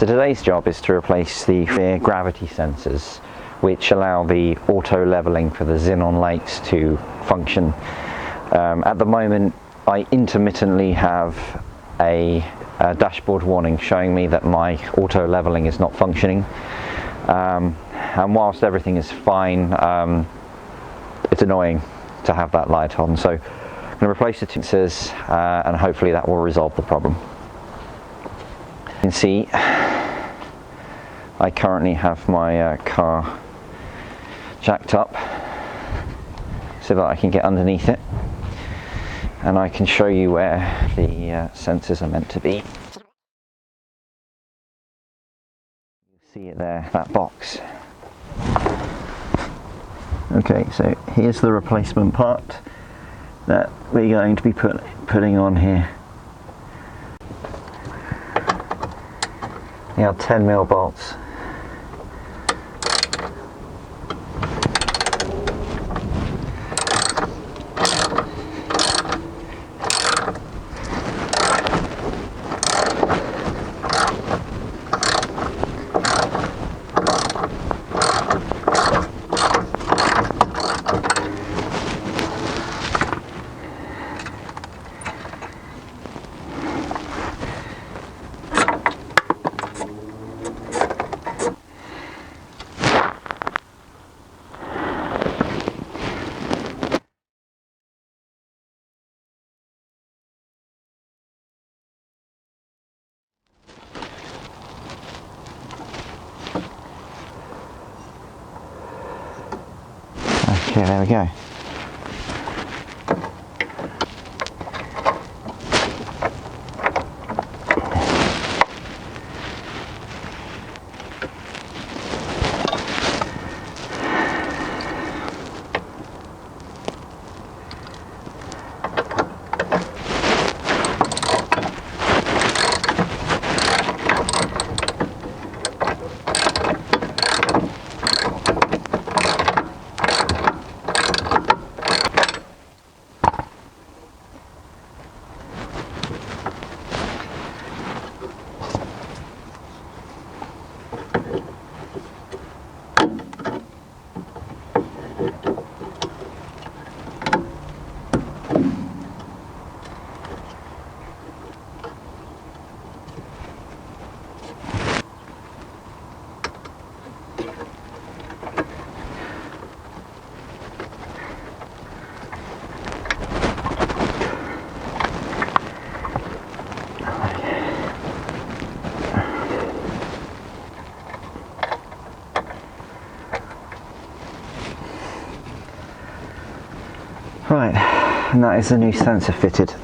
So today's job is to replace the rear gravity sensors, which allow the auto leveling for the Xenon lakes to function. At the moment, I intermittently have a dashboard warning showing me that my auto leveling is not functioning. And whilst everything is fine, it's annoying to have that light on. So I'm going to replace the sensors and hopefully that will resolve the problem. You can see I currently have my car jacked up so that I can get underneath it, and I can show you where the sensors are meant to be. You see it there, that box. Okay, so here's the replacement part that we're going to be putting on here. They are 10mm bolts. Okay, there we go. Right, and that is the new sensor fitted.